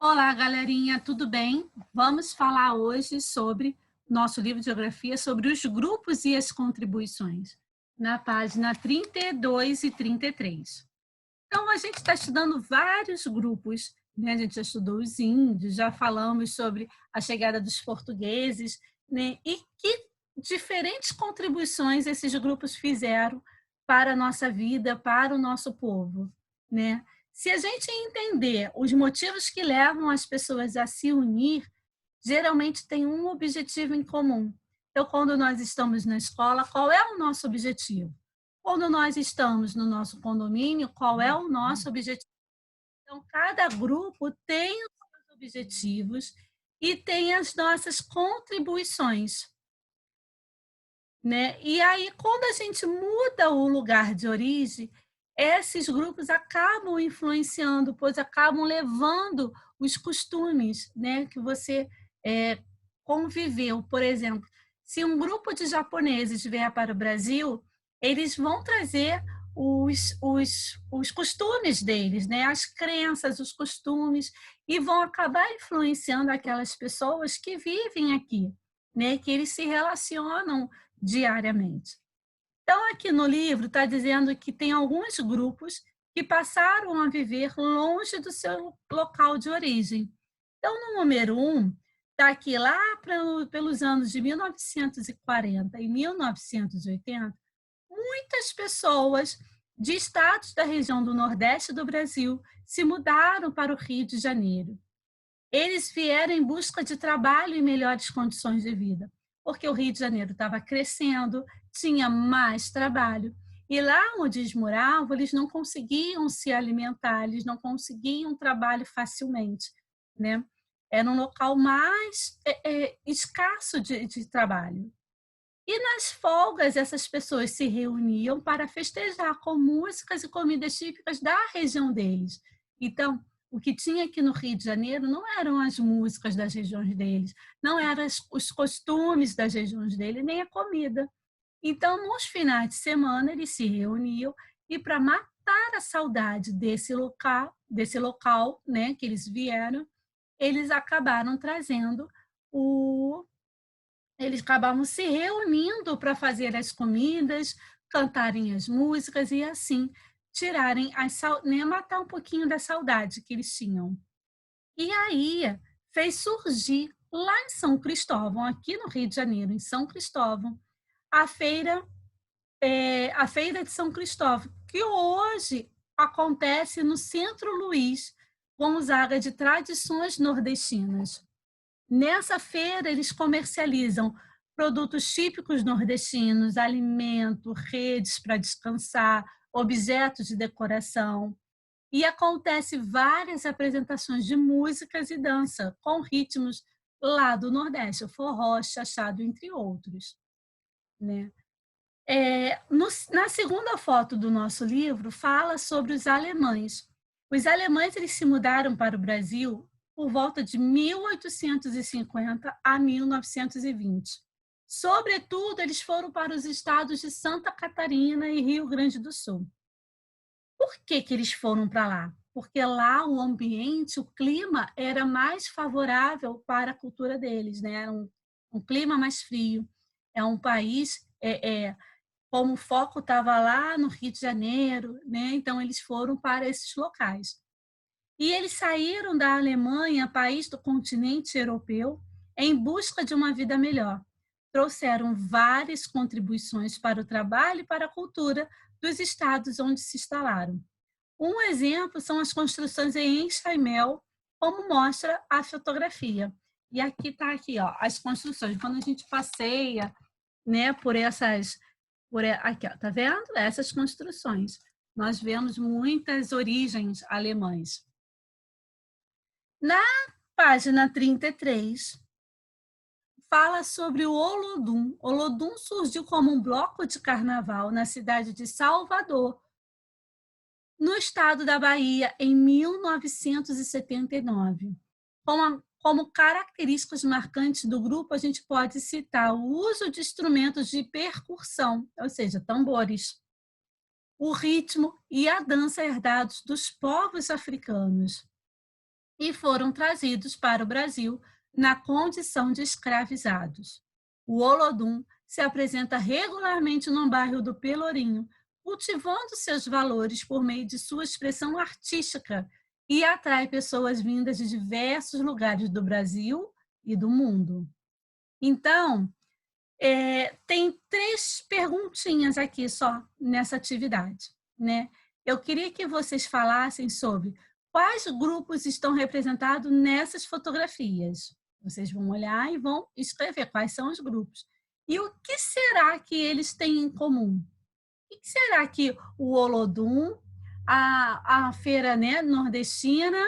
Olá, galerinha, tudo bem? Vamos falar hoje sobre nosso livro de geografia, sobre os grupos e as contribuições, na página 32 e 33. Então, a gente está estudando vários grupos, né? A gente já estudou os índios, já falamos sobre a chegada dos portugueses, né? E que diferentes contribuições esses grupos fizeram para a nossa vida, para o nosso povo, né? Se a gente entender os motivos que levam as pessoas a se unir, geralmente tem um objetivo em comum. Então, quando nós estamos na escola, qual é o nosso objetivo? Quando nós estamos no nosso condomínio, qual é o nosso objetivo? Então, cada grupo tem os seus objetivos e tem as nossas contribuições, né? E aí, quando a gente muda o lugar de origem, esses grupos acabam influenciando, pois acabam levando os costumes, né, que você conviveu. Por exemplo, se um grupo de japoneses vier para o Brasil, eles vão trazer os costumes deles, né, as crenças, os costumes, e vão acabar influenciando aquelas pessoas que vivem aqui, né, que eles se relacionam diariamente. Então, aqui no livro está dizendo que tem alguns grupos que passaram a viver longe do seu local de origem. Então, no número 1, está aqui lá pelos anos de 1940 e 1980, muitas pessoas de estados da região do Nordeste do Brasil se mudaram para o Rio de Janeiro. Eles vieram em busca de trabalho e melhores condições de vida, porque o Rio de Janeiro estava crescendo, tinha mais trabalho. E lá onde eles moravam, eles não conseguiam se alimentar, eles não conseguiam trabalho facilmente, né? Era um local mais escasso de trabalho. E nas folgas, essas pessoas se reuniam para festejar com músicas e comidas típicas da região deles. Então, o que tinha aqui no Rio de Janeiro não eram as músicas das regiões deles, não eram os costumes das regiões deles, nem a comida. Então, nos finais de semana, eles se reuniam e, para matar a saudade desse local, né, que eles vieram, eles acabaram trazendo o eles acabavam se reunindo para fazer as comidas, cantarem as músicas e assim tirarem né, matar um pouquinho da saudade que eles tinham. E aí fez surgir lá em São Cristóvão, aqui no Rio de Janeiro, em São Cristóvão, a feira de São Cristóvão, que hoje acontece no Centro Luiz Gonzaga de Tradições Nordestinas. Nessa feira, eles comercializam produtos típicos nordestinos, alimento, redes para descansar, objetos de decoração. E acontece várias apresentações de músicas e dança com ritmos lá do Nordeste, o forró, chachado, entre outros, né? Na segunda foto do nosso livro, fala sobre os alemães. Os alemães eles se mudaram para o Brasil por volta de 1850 a 1920. Sobretudo, eles foram para os estados de Santa Catarina e Rio Grande do Sul. Por que eles foram para lá? Porque lá o ambiente, o clima era mais favorável para a cultura deles, né? Era um clima mais frio. É um país como o foco estava lá no Rio de Janeiro, né? Então eles foram para esses locais. E eles saíram da Alemanha, país do continente europeu, em busca de uma vida melhor. Trouxeram várias contribuições para o trabalho e para a cultura dos estados onde se instalaram. Um exemplo são as construções em enxaimel, como mostra a fotografia. E aqui está aqui, ó, as construções. Quando a gente passeia, né, por essas aqui, ó, tá vendo? Essas construções. Nós vemos muitas origens alemãs. Na página 33, fala sobre o Olodum. Olodum surgiu como um bloco de carnaval na cidade de Salvador, no estado da Bahia, em 1979. Como características marcantes do grupo, a gente pode citar o uso de instrumentos de percussão, ou seja, tambores, o ritmo e a dança herdados dos povos africanos. e foram trazidos para o Brasil na condição de escravizados. O Olodum se apresenta regularmente no bairro do Pelourinho, cultivando seus valores por meio de sua expressão artística e atrai pessoas vindas de diversos lugares do Brasil e do mundo. Então, tem 3 perguntinhas aqui só nessa atividade, né. Eu queria que vocês falassem sobre quais grupos estão representados nessas fotografias. Vocês vão olhar e vão escrever quais são os grupos. E o que será que eles têm em comum? O que será que o Olodum, a feira, né, nordestina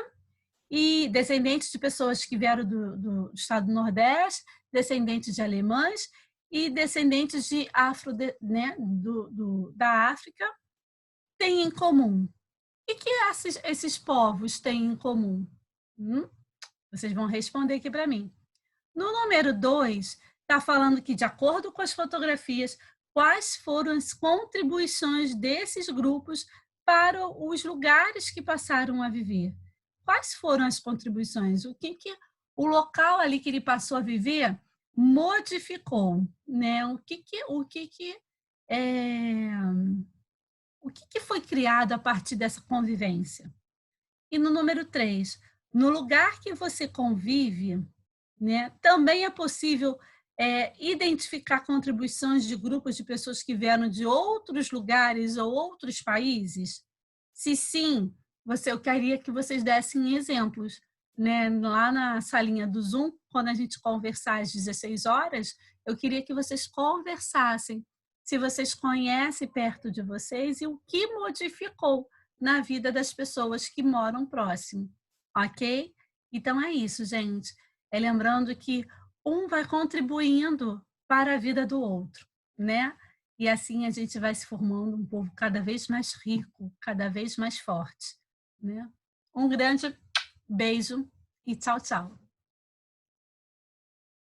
e descendentes de pessoas que vieram do estado do Nordeste, descendentes de alemães e descendentes de né, da África têm em comum? O que esses povos têm em comum? Hum? Vocês vão responder aqui para mim. No número 2, está falando que, de acordo com as fotografias, quais foram as contribuições desses grupos para os lugares que passaram a viver. Quais foram as contribuições? O que o local ali que ele passou a viver modificou, né? É, o que foi criado a partir dessa convivência? E no número 3, no lugar que você convive, né, também é possível identificar contribuições de grupos de pessoas que vieram de outros lugares ou outros países? Se sim, eu queria que vocês dessem exemplos, né? Lá na salinha do Zoom, quando a gente conversar às 16 horas, eu queria que vocês conversassem se vocês conhecem perto de vocês e o que modificou na vida das pessoas que moram próximo, ok? Então é isso, gente. Lembrando que um vai contribuindo para a vida do outro, né? E assim a gente vai se formando um povo cada vez mais rico, cada vez mais forte, né? Um grande beijo e tchau, tchau.